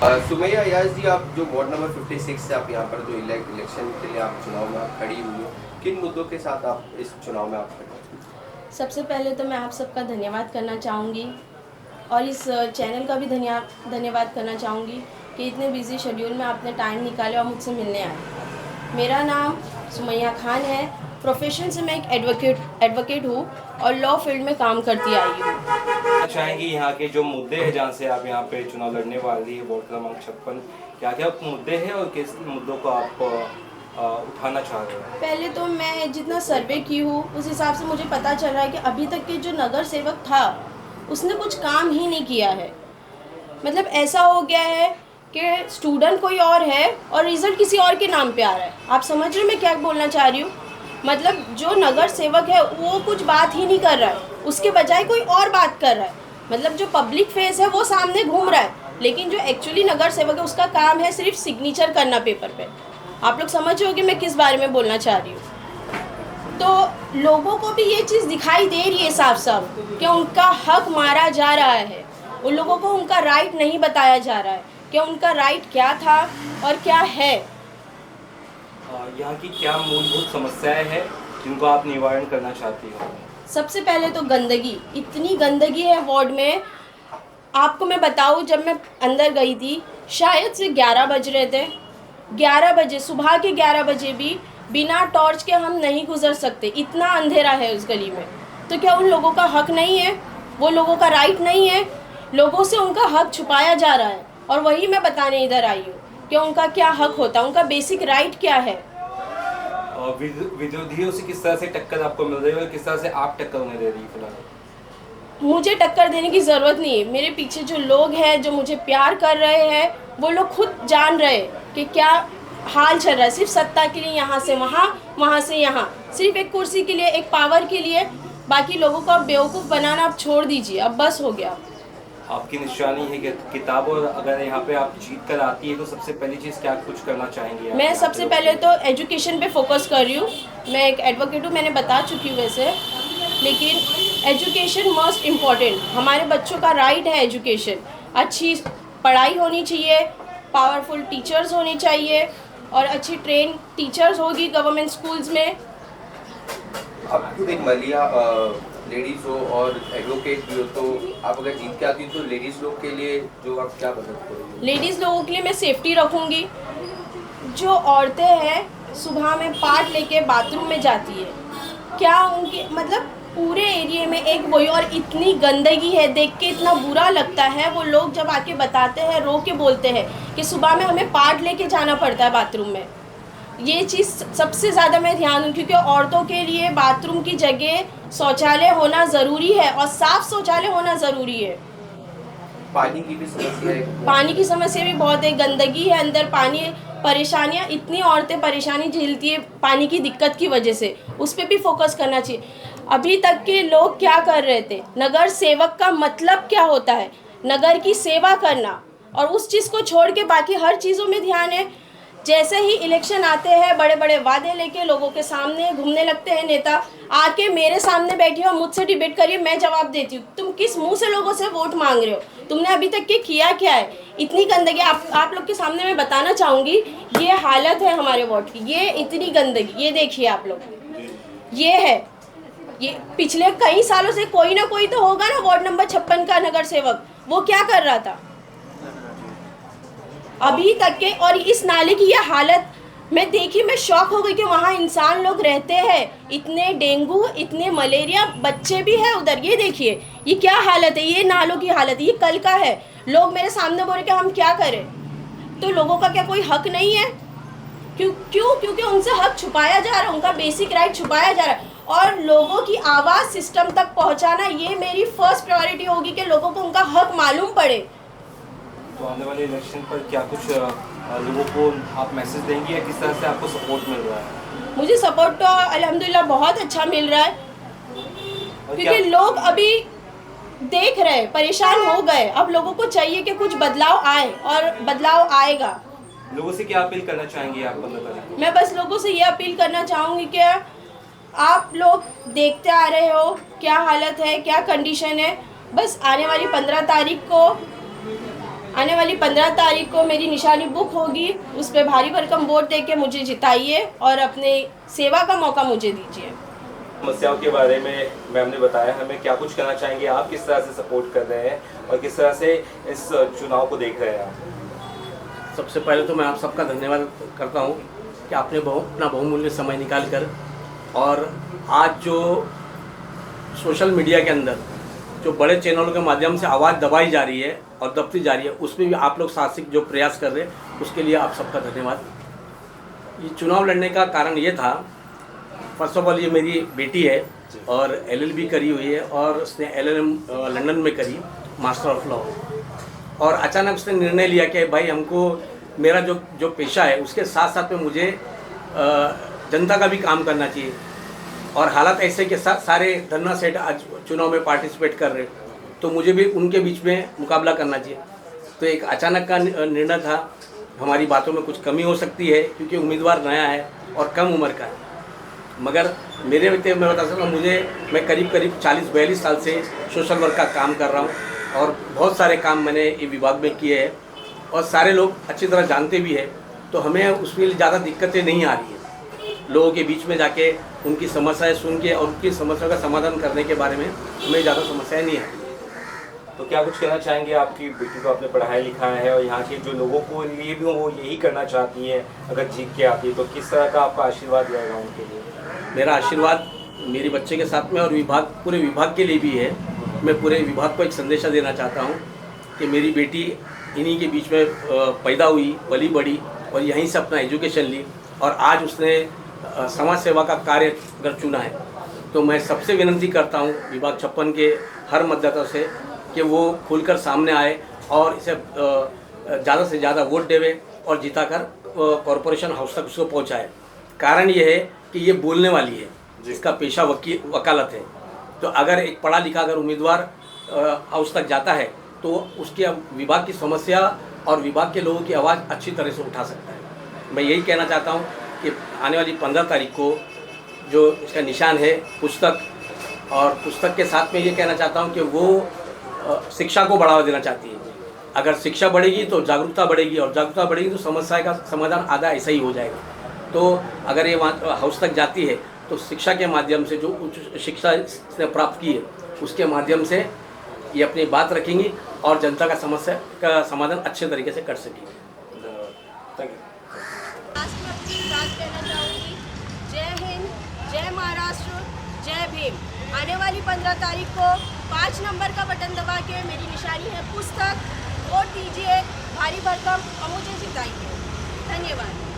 सुमैया याज जी, आप जो वार्ड नंबर 56 से आप यहाँ पर जो इलेक्शन के लिए आप चुनाव में आप खड़ी हुई हो, किन मुद्दों के साथ आप इस चुनाव में आप खड़े हो? सबसे पहले तो मैं आप सबका धन्यवाद करना चाहूँगी और इस चैनल का भी धन्यवाद करना चाहूँगी कि इतने बिजी शेड्यूल में आपने टाइम निकाला और मुझसे मिलने आए। मेरा नाम सुमैया खान है। प्रोफेशन से मैं एक एडवोकेट हूँ और लॉ फील्ड में काम करती आई हूँ। चाहेंगी यहाँ के जो मुद्दे हैं जहाँ से आप यहाँ पे चुनाव लड़ने वाली है, वार्ड क्रमांक 56, क्या क्या मुद्दे हैं और किस मुद्दों को आप उठाना चाह रहे हो? पहले तो मैं जितना सर्वे की हूँ उस हिसाब से मुझे पता चल रहा है कि अभी तक के जो नगर सेवक था उसने कुछ काम ही नहीं किया है। मतलब ऐसा हो गया है कि स्टूडेंट कोई और है और रिजल्ट किसी और के नाम पे आ रहा है। आप समझ रहे हो मैं क्या बोलना चाह रही हूँ? मतलब जो नगर सेवक है वो कुछ बात ही नहीं कर रहा है, उसके बजाय कोई और बात कर रहा है। मतलब जो पब्लिक फेस है वो सामने घूम रहा है, लेकिन जो एक्चुअली नगर सेवक है उसका काम है सिर्फ सिग्नेचर करना पेपर पे। आप लोग समझ रहे हो कि मैं किस बारे में बोलना चाह रही हूँ? तो लोगों को भी ये चीज़ दिखाई दे रही है साफ साफ कि उनका हक मारा जा रहा है। उन लोगों को उनका राइट नहीं बताया जा रहा है कि उनका राइट क्या था और क्या है। यहाँ की क्या मूलभूत समस्याएं हैं जिनको आप निवारण करना चाहती हो? सबसे पहले तो गंदगी, इतनी गंदगी है वार्ड में। आपको मैं बताऊँ, जब मैं अंदर गई थी शायद से 11 बज रहे थे। 11 बजे, सुबह के 11 बजे भी बिना टॉर्च के हम नहीं गुजर सकते, इतना अंधेरा है उस गली में। तो क्या उन लोगों का हक नहीं है? वो लोगों का राइट नहीं है? लोगों से उनका हक छुपाया जा रहा है और वही मैं बताने इधर आई हूँ कि उनका क्या हक होता है, उनका बेसिक राइट क्या है। और विरोधियों से किस तरह से टक्कर आपको मिल रही है और किस तरह से आप टक्कर उन्हें दे रही है फिलहाल? मुझे टक्कर देने की ज़रूरत नहीं है। मेरे पीछे जो लोग हैं जो मुझे प्यार कर रहे हैं वो लोग खुद जान रहे हैं कि क्या हाल चल रहा है। सिर्फ सत्ता के लिए यहाँ से वहाँ, वहाँ से यहाँ, सिर्फ एक कुर्सी के लिए, एक पावर के लिए बाकी लोगों को आप बेवकूफ़ बनाना आप छोड़ दीजिए, अब बस हो गया। आपकी निशानी है कि किताब, और अगर यहाँ पे आप जीत कर आती है तो सबसे पहली चीज़ क्या कुछ करना चाहेंगी आप? मैं सबसे पहले तो एजुकेशन पे फोकस कर रही हूँ। मैं एक एडवोकेट हूँ, मैंने बता चुकी हूँ वैसे, लेकिन एजुकेशन मोस्ट इम्पॉर्टेंट। हमारे बच्चों का राइट है एजुकेशन। अच्छी पढ़ाई होनी चाहिए, पावरफुल टीचर्स होनी चाहिए और अच्छी ट्रेन टीचर्स होगी गवर्नमेंट स्कूल्स में। आप खुद एक महिला लेडीज हो और एडवोकेट भी हो, तो आप अगर जीत के आती हो तो लेडीज लोग के लिए जो आप क्या मदद करोगे? लेडीज़ लोगों के लिए मैं सेफ्टी रखूँगी। जो औरतें हैं सुबह में पार्ट लेके बाथरूम में जाती है, क्या उनकी मतलब पूरे एरिया में एक वही, और इतनी गंदगी है, देख के इतना बुरा लगता है। वो लोग जब आके बताते हैं, रो के बोलते हैं कि सुबह में हमें पार्ट लेके जाना पड़ता है बाथरूम में। ये चीज़ सबसे ज़्यादा मैं ध्यान दूँ, क्योंकि औरतों के लिए बाथरूम की जगह शौचालय होना ज़रूरी है और साफ़ शौचालय होना ज़रूरी है। पानी की भी समस्या है? पानी की समस्या भी बहुत है, गंदगी है अंदर, पानी, परेशानियाँ, इतनी औरतें परेशानी झेलती है पानी की दिक्कत की वजह से। उस पर भी फोकस करना चाहिए। अभी तक के लोग क्या कर रहे थे? नगर सेवक का मतलब क्या होता है? नगर की सेवा करना, और उस चीज़ को छोड़ के बाकी हर चीज़ों में ध्यान है। जैसे ही इलेक्शन आते हैं बड़े बड़े वादे लेके लोगों के सामने घूमने लगते हैं नेता। आके मेरे सामने बैठी हो, मुझसे डिबेट करिए, मैं जवाब देती हूँ। तुम किस मुंह से लोगों से वोट मांग रहे हो? तुमने अभी तक के किया क्या है? इतनी गंदगी आप लोग के सामने मैं बताना चाहूँगी। ये हालत है हमारे वार्ड की, ये इतनी गंदगी, ये देखिए आप लोग, ये है। ये पिछले कई सालों से कोई ना कोई तो होगा ना वार्ड नंबर 56 का नगर सेवक, वो क्या कर रहा था अभी तक के? और इस नाले की ये हालत मैं देखी, मैं शॉक हो गई कि वहाँ इंसान लोग रहते हैं। इतने डेंगू, इतने मलेरिया, बच्चे भी है उधर। ये देखिए ये क्या हालत है, ये नालों की हालत, ये कल का है। लोग मेरे सामने बोल रहे कि हम क्या करें? तो लोगों का क्या कोई हक नहीं है? क्योंकि उनसे हक छुपाया जा रहा है, उनका बेसिक राइट छुपाया जा रहा है। और लोगों की आवाज़ सिस्टम तक पहुँचाना, ये मेरी फर्स्ट प्रायोरिटी होगी कि लोगों को उनका हक मालूम पड़े। तो आने वाले इलेक्शन पर क्या कुछ लोगों को आप मैसेज देंगी या किस तरह से आपको सपोर्ट मिल रहा है? मुझे सपोर्ट तो अल्हम्दुलिल्लाह बहुत अच्छा मिल रहा है, क्योंकि लोग अभी देख रहे, परेशान हो गए। अब लोगों को चाहिए कि कुछ बदलाव आए और बदलाव आएगा। लोगों से क्या अपील करना चाहेंगी आप 15 तारीख को? मैं बस लोगों से ये अपील करना चाहूँगी कि आप लोग देखते आ रहे हो क्या हालत है, क्या कंडीशन है। बस आने वाली 15 तारीख को आने वाली 15 तारीख को मेरी निशानी बुक होगी, उस पर भारी भरकम वोट दे के मुझे जिताइए और अपने सेवा का मौका मुझे दीजिए। समस्याओं के बारे में मैम ने बताया, हमें क्या कुछ कहना चाहेंगे आप, किस तरह से सपोर्ट कर रहे हैं और किस तरह से इस चुनाव को देख रहे हैं आप? सबसे पहले तो मैं आप सबका धन्यवाद करता हूँ कि आपने अपना बहुमूल्य समय निकाल कर और आज जो सोशल मीडिया के अंदर जो बड़े चैनलों के माध्यम से आवाज़ दबाई जा रही है और दबती जा रही है, उसमें भी आप लोग साहसिक जो प्रयास कर रहे हैं उसके लिए आप सबका धन्यवाद। ये चुनाव लड़ने का कारण ये था, फर्स्ट ऑफ ऑल ये मेरी बेटी है और LLB करी हुई है और उसने LLM लंदन में करी, मास्टर ऑफ लॉ। और अचानक उसने निर्णय लिया कि भाई हमको मेरा जो पेशा है उसके साथ साथ में मुझे जनता का भी काम करना चाहिए। और हालात ऐसे कि सारे धन्ना सेठ आज चुनाव में पार्टिसिपेट कर रहे, तो मुझे भी उनके बीच में मुकाबला करना चाहिए। तो एक अचानक का निर्णय था। हमारी बातों में कुछ कमी हो सकती है क्योंकि उम्मीदवार नया है और कम उम्र का है, मगर मेरे मैं बता सकता हूँ, मैं करीब 40-42 साल से सोशल वर्क का काम कर रहा हूँ और बहुत सारे काम मैंने ये विभाग में किए हैं और सारे लोग अच्छी तरह जानते भी हैं। तो हमें उसके लिए ज़्यादा दिक्कतें नहीं आ रही है। लोगों के बीच में जाके उनकी समस्याएं सुन के और उनकी समस्याओं का समाधान करने के बारे में हमें ज़्यादा समस्याएं नहीं आ रही। तो क्या कुछ कहना चाहेंगे? आपकी बेटी को आपने पढ़ाया लिखाया है और यहाँ के जो लोगों को लिए भी वो यही करना चाहती है, अगर जीत के आती है तो किस तरह का आपका आशीर्वाद रहेगा उनके लिए? मेरा आशीर्वाद मेरे बच्चे के साथ में और पूरे विभाग के लिए भी है। मैं पूरे विभाग को एक संदेशा देना चाहता हूँ कि मेरी बेटी इन्हीं के बीच में पैदा हुई, पली बड़ी और यहीं से अपना एजुकेशन ली और आज उसने समाज सेवा का कार्य अगर चुना है, तो मैं सबसे विनती करता हूँ विभाग 56 के हर मतदाता से कि वो खुलकर सामने आए और इसे ज़्यादा से ज़्यादा वोट देवे और जिताकर कॉरपोरेशन हाउस तक उसको पहुँचाए। कारण ये है कि ये बोलने वाली है, जिसका पेशा वकालत है। तो अगर एक पढ़ा लिखा अगर उम्मीदवार हाउस तक जाता है तो उसके विभाग की समस्या और विभाग के लोगों की आवाज़ अच्छी तरह से उठा सकता है। मैं यही कहना चाहता हूँ कि आने वाली 15 तारीख को जो इसका निशान है पुस्तक, और पुस्तक के साथ में ये कहना चाहता हूँ कि वो शिक्षा को बढ़ावा देना चाहती है। अगर शिक्षा बढ़ेगी तो जागरूकता बढ़ेगी और जागरूकता बढ़ेगी तो समस्या का समाधान आधा ऐसा ही हो जाएगा। तो अगर ये वहाँ हाउस तक जाती है तो शिक्षा के माध्यम से जो उच्च शिक्षा इसने प्राप्त की है उसके माध्यम से ये अपनी बात रखेंगी और जनता का समस्या का समाधान अच्छे तरीके से कर सकेंगी। Thank you. लास्ट में अपनी बात कहना चाहूँगी, जय हिंद, जय महाराष्ट्र, जय भीम। आने वाली 15 तारीख को 5 नंबर का बटन दबा के मेरी निशानी है पुस्तक, वोट दीजिए भारी भरकम और मुझे जिताइए। धन्यवाद।